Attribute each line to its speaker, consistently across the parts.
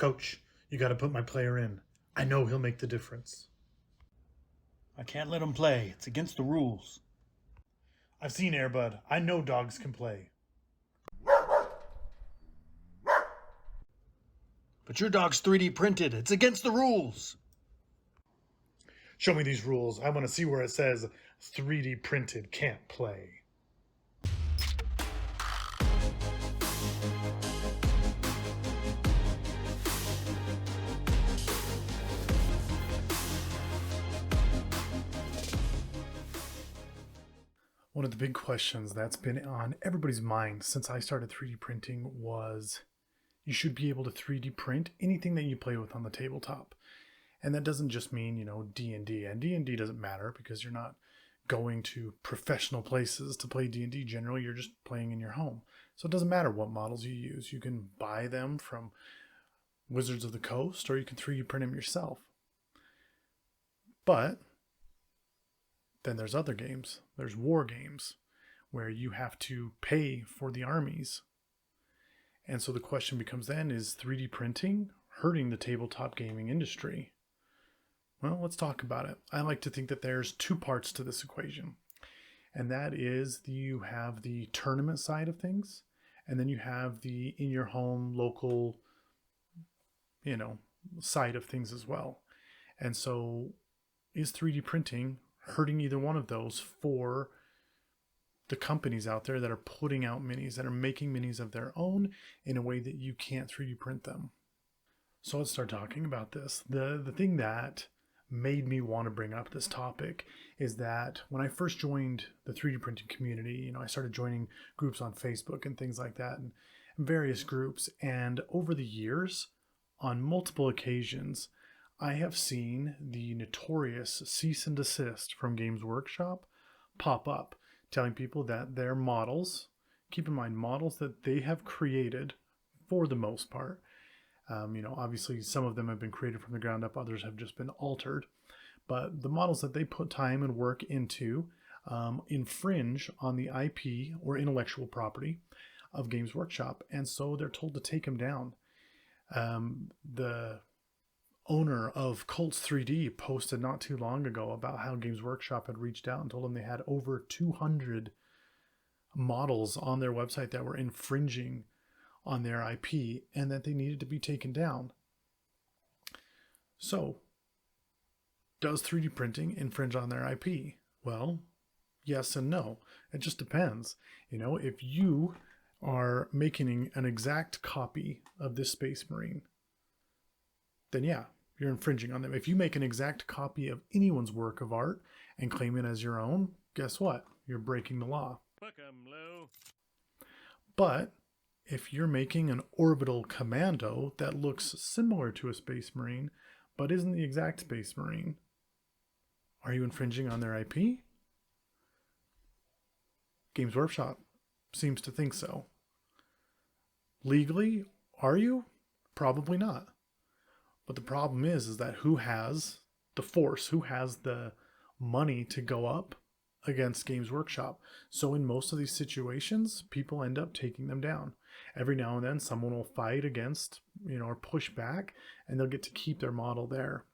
Speaker 1: Coach, you got to put my player in. I know he'll make the difference.
Speaker 2: I can't let him play. It's against the rules.
Speaker 1: I've seen Airbud. I know dogs can play.
Speaker 2: But your dog's 3D printed. It's against the rules.
Speaker 1: Show me these rules. I want to see where it says 3D printed can't play. One of the big questions that's been on everybody's mind since I started 3D printing was you should be able to 3D print anything that you play with on the tabletop. And that doesn't just mean, D&D. And D&D doesn't matter because you're not going to professional places to play D&D. Generally, you're just playing in your home. So it doesn't matter what models you use. You can buy them from Wizards of the Coast or you can 3D print them yourself. But then there's other games. There's war games where you have to pay for the armies. And so the question becomes then, is 3D printing hurting the tabletop gaming industry? Well, let's talk about it. I like to think that there's two parts to this equation. And that is you have the tournament side of things, and then you have the in your home local, side of things as well. And so is 3D printing hurting either one of those for the companies out there that are putting out minis, that are making minis of their own in a way that you can't 3D print them? So let's start talking about this. The thing that made me want to bring up this topic is that when I first joined the 3D printing community, I started joining groups on Facebook and things like that, and various groups. And over the years, on multiple occasions, I have seen the notorious cease and desist from Games Workshop pop up, telling people that their models, keep in mind, models that they have created for the most part, obviously some of them have been created from the ground up, others have just been altered, but the models that they put time and work into infringe on the IP or intellectual property of Games Workshop, and so they're told to take them down. The owner of Colts 3D posted not too long ago about how Games Workshop had reached out and told them they had over 200 models on their website that were infringing on their IP and that they needed to be taken down. So, does 3D printing infringe on their IP? Well, yes and no. It just depends. If you are making an exact copy of this Space Marine, then yeah, you're infringing on them. If you make an exact copy of anyone's work of art and claim it as your own, guess what? You're breaking the law.
Speaker 2: Welcome, Lou.
Speaker 1: But if you're making an orbital commando that looks similar to a Space Marine, but isn't the exact Space Marine, are you infringing on their IP? Games Workshop seems to think so. Legally, are you? Probably not. But the problem is that who has the force, who has the money to go up against Games Workshop? So in most of these situations, people end up taking them down. Every now and then, someone will fight against, or push back, and they'll get to keep their model there.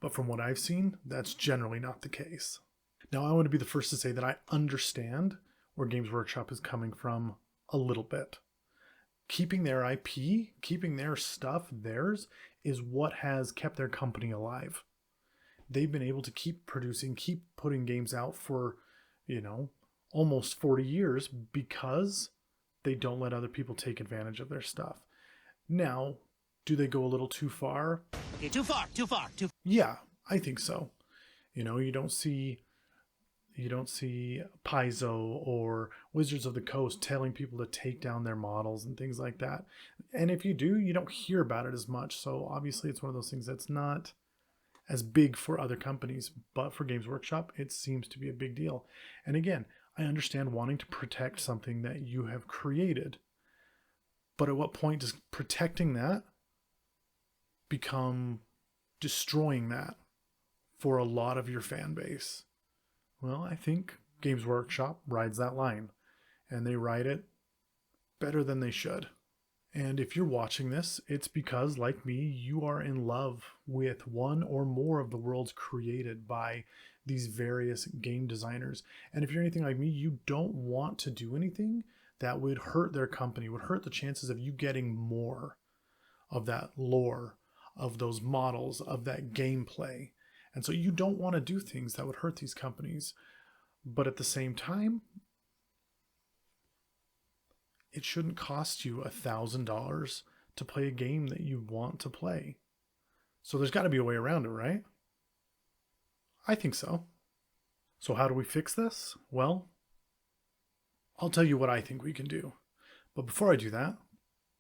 Speaker 1: But from what I've seen, that's generally not the case. Now, I want to be the first to say that I understand where Games Workshop is coming from a little bit. Keeping their IP, keeping their stuff theirs, is what has kept their company alive. They've been able to keep producing, keep putting games out for, almost 40 years because they don't let other people take advantage of their stuff. Now, do they go a little too far?
Speaker 2: Okay, too far.
Speaker 1: Yeah, I think so. You don't see Paizo or Wizards of the Coast telling people to take down their models and things like that. And if you do, you don't hear about it as much. So obviously it's one of those things that's not as big for other companies, but for Games Workshop, it seems to be a big deal. And again, I understand wanting to protect something that you have created. But at what point does protecting that become destroying that for a lot of your fan base? Well, I think Games Workshop rides that line, and they ride it better than they should. And if you're watching this, it's because, like me, you are in love with one or more of the worlds created by these various game designers. And if you're anything like me, you don't want to do anything that would hurt their company, would hurt the chances of you getting more of that lore, of those models, of that gameplay. And so you don't want to do things that would hurt these companies. But at the same time, it shouldn't cost you $1,000 to play a game that you want to play. So there's got to be a way around it, right? I think so. So how do we fix this? Well, I'll tell you what I think we can do. But before I do that,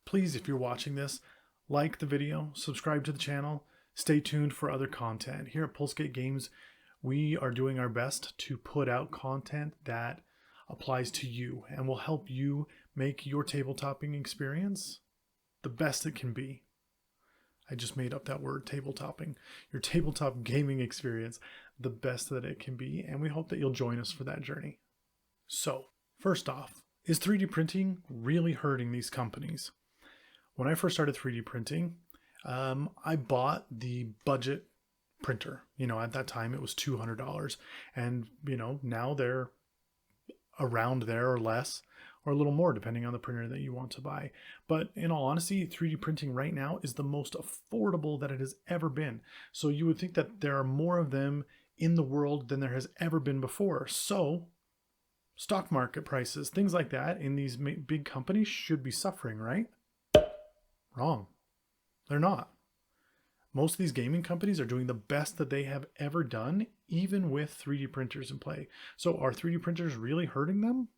Speaker 1: please, if you're watching this, like the video, subscribe to the channel, stay tuned for other content. Here at Pulsegate Games, we are doing our best to put out content that applies to you and will help you make your tabletopping experience the best it can be. I just made up that word, tabletopping. Your tabletop gaming experience, the best that it can be, and we hope that you'll join us for that journey. So, first off, is 3D printing really hurting these companies? When I first started 3D printing, I bought the budget printer. At that time it was $200, and now they're around there or less, or a little more depending on the printer that you want to buy. But in all honesty, 3D printing right now is the most affordable that it has ever been. So you would think that there are more of them in the world than there has ever been before. So stock market prices, things like that in these big companies should be suffering, right? Wrong. They're not. Most of these gaming companies are doing the best that they have ever done, even with 3D printers in play. So are 3D printers really hurting them?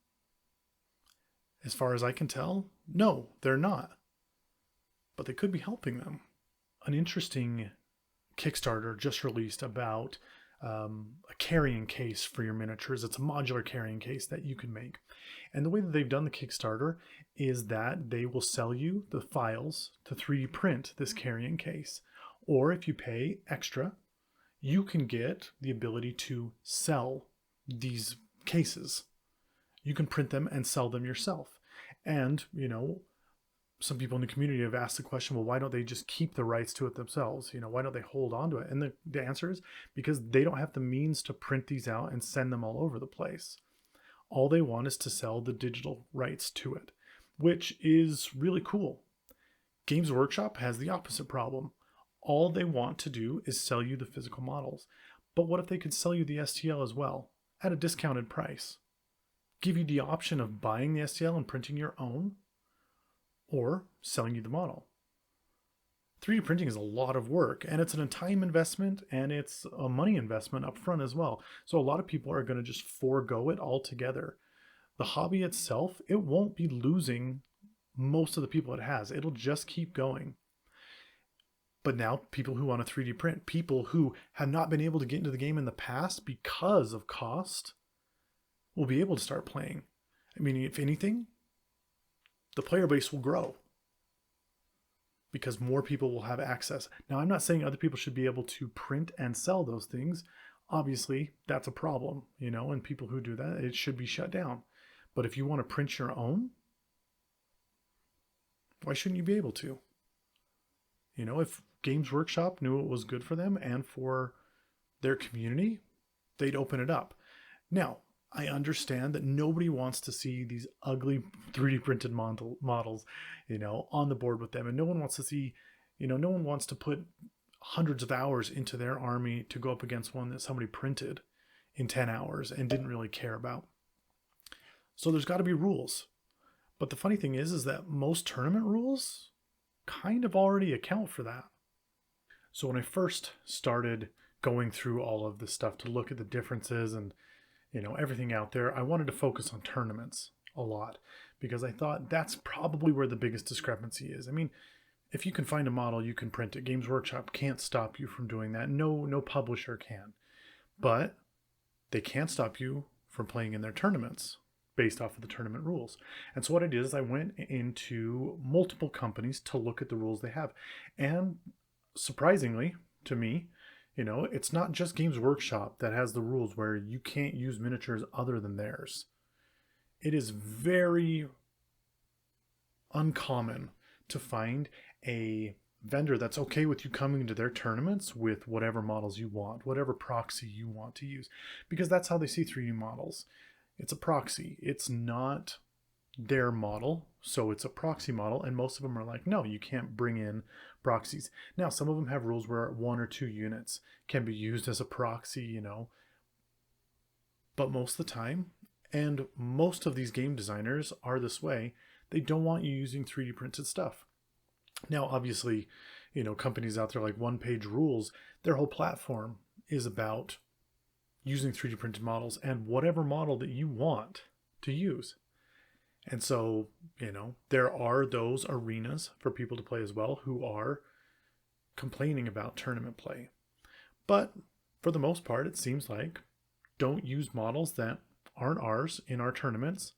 Speaker 1: As far as I can tell, no, they're not. But they could be helping them. An interesting Kickstarter just released about a carrying case for your miniatures. It's a modular carrying case that you can make. And the way that they've done the Kickstarter is that they will sell you the files to 3D print this carrying case. Or if you pay extra, you can get the ability to sell these cases. You can print them and sell them yourself. And, some people in the community have asked the question, well, why don't they just keep the rights to it themselves? Why don't they hold on to it? And the answer is because they don't have the means to print these out and send them all over the place. All they want is to sell the digital rights to it, which is really cool. Games Workshop has the opposite problem. All they want to do is sell you the physical models. But what if they could sell you the STL as well at a discounted price? Give you the option of buying the STL and printing your own, or selling you the model. 3D printing is a lot of work, and it's a time investment, and it's a money investment up front as well. So a lot of people are going to just forego it altogether. The hobby itself, it won't be losing most of the people it has. It'll just keep going. But now people who want to 3D print, people who have not been able to get into the game in the past because of cost, will be able to start playing. I mean, if anything, the player base will grow because more people will have access. Now, I'm not saying other people should be able to print and sell those things. Obviously, that's a problem, and people who do that, it should be shut down. But if you want to print your own, why shouldn't you be able to? If Games Workshop knew it was good for them and for their community, they'd open it up. Now, I understand that nobody wants to see these ugly 3D printed models, on the board with them. And no one wants to see, no one wants to put hundreds of hours into their army to go up against one that somebody printed in 10 hours and didn't really care about. So there's got to be rules. But the funny thing is that most tournament rules kind of already account for that. So when I first started going through all of this stuff to look at the differences and everything out there, I wanted to focus on tournaments a lot because I thought that's probably where the biggest discrepancy is. I mean, if you can find a model, you can print it. Games Workshop can't stop you from doing that. No publisher can. But they can stop you from playing in their tournaments based off of the tournament rules. And so what I did is I went into multiple companies to look at the rules they have. And surprisingly to me, it's not just Games Workshop that has the rules where you can't use miniatures other than theirs. It is very uncommon to find a vendor that's okay with you coming into their tournaments with whatever models you want, whatever proxy you want to use, because that's how they see 3D models. It's a proxy. It's not their model, so it's a proxy model, and most of them are like, no, you can't bring in proxies. Now, some of them have rules where 1 or 2 units can be used as a proxy, you know, but most of the time, and most of these game designers are this way, they don't want you using 3D printed stuff. Now, obviously, you know, companies out there like One Page Rules, their whole platform is about using 3D printed models and whatever model that you want to use. And so, you know, there are those arenas for people to play as well who are complaining about tournament play. But for the most part, it seems like don't use models that aren't ours in our tournaments.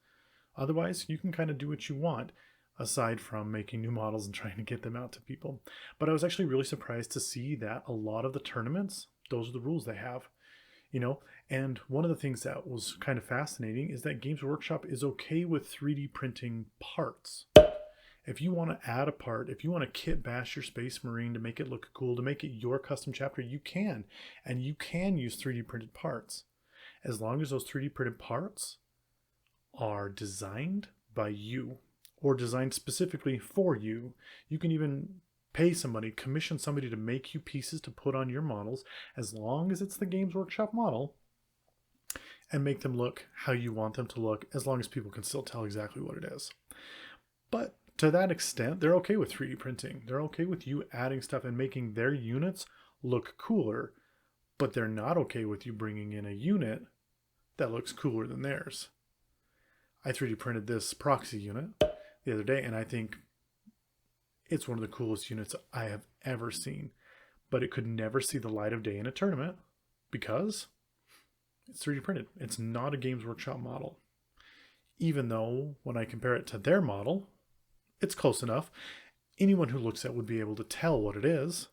Speaker 1: Otherwise, you can kind of do what you want, aside from making new models and trying to get them out to people. But I was actually really surprised to see that a lot of the tournaments, those are the rules they have. You know, and one of the things that was kind of fascinating is that Games Workshop is okay with 3D printing parts. If you want to add a part, if you want to kit bash your Space Marine to make it look cool, to make it your custom chapter, you can. And you can use 3D printed parts. As long as those 3D printed parts are designed by you or designed specifically for you. You can even pay somebody, commission somebody to make you pieces to put on your models, as long as it's the Games Workshop model, and make them look how you want them to look, as long as people can still tell exactly what it is. But to that extent, they're okay with 3D printing. They're okay with you adding stuff and making their units look cooler, but they're not okay with you bringing in a unit that looks cooler than theirs. I 3D printed this proxy unit the other day, and I think it's one of the coolest units I have ever seen, but it could never see the light of day in a tournament because it's 3D printed. It's not a Games Workshop model. Even though when I compare it to their model, it's close enough. Anyone who looks at it would be able to tell what it is,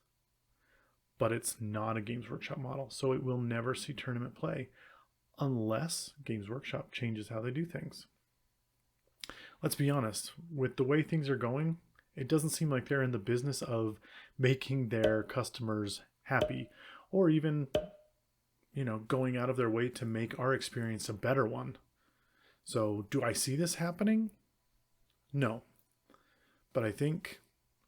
Speaker 1: but it's not a Games Workshop model, so it will never see tournament play unless Games Workshop changes how they do things. Let's be honest, with the way things are going, it doesn't seem like they're in the business of making their customers happy or even, you know, going out of their way to make our experience a better one. So do I see this happening? No. But I think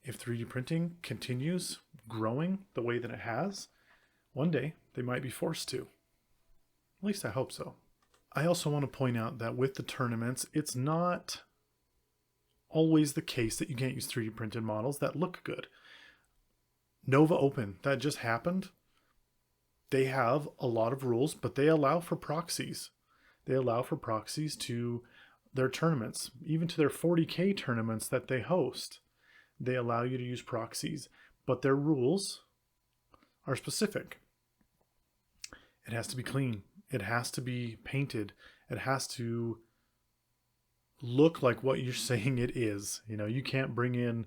Speaker 1: if 3D printing continues growing the way that it has, one day they might be forced to. At least I hope so. I also want to point out that with the tournaments, it's not always the case that you can't use 3D printed models that look good. Nova Open, that just happened. They have a lot of rules, but they allow for proxies. They allow for proxies to their tournaments, even to their 40K tournaments that they host. They allow you to use proxies, but their rules are specific. It has to be clean. It has to be painted. It has to look like what you're saying it is. You know, you can't bring in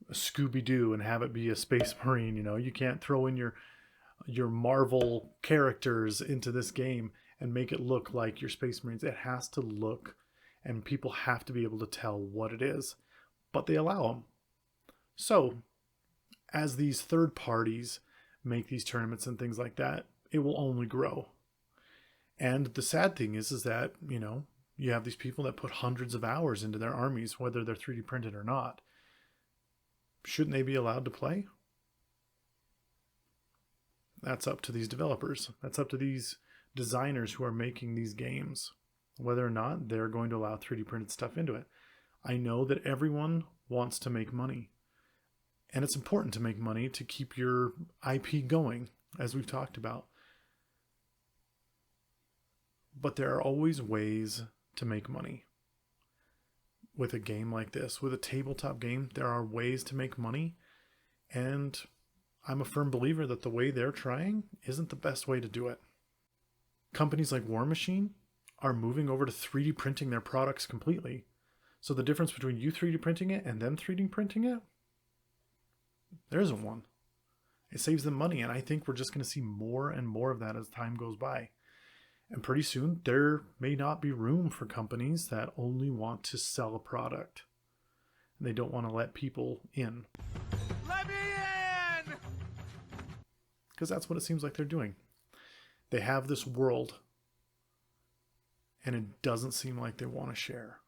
Speaker 1: a Scooby-Doo and have it be a Space Marine. You know, you can't throw in your Marvel characters into this game and make it look like your Space Marines. It has to look, and people have to be able to tell what it is, but they allow them. So as these third parties make these tournaments and things like that, it will only grow. And the sad thing is that, you know, you have these people that put hundreds of hours into their armies, whether they're 3D printed or not. Shouldn't they be allowed to play? That's up to these developers. That's up to these designers who are making these games, whether or not they're going to allow 3D printed stuff into it. I know that everyone wants to make money, and it's important to make money to keep your IP going, as we've talked about. But there are always ways to make money. With a game like this, with a tabletop game, there are ways to make money, and I'm a firm believer that the way they're trying isn't the best way to do it. Companies like War Machine are moving over to 3D printing their products completely. So the difference between you 3D printing it and them 3D printing it, there isn't one. It saves them money, and I think we're just going to see more and more of that as time goes by. And pretty soon, there may not be room for companies that only want to sell a product. They don't want to let people in.
Speaker 3: Let me in!
Speaker 1: Because that's what it seems like they're doing. They have this world, and it doesn't seem like they want to share.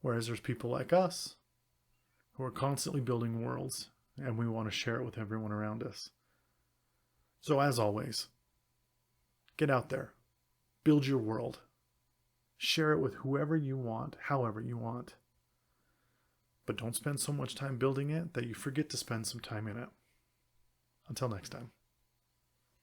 Speaker 1: Whereas there's people like us who are constantly building worlds, and we want to share it with everyone around us. So as always, get out there, build your world, share it with whoever you want, however you want. But don't spend so much time building it that you forget to spend some time in it. Until next time.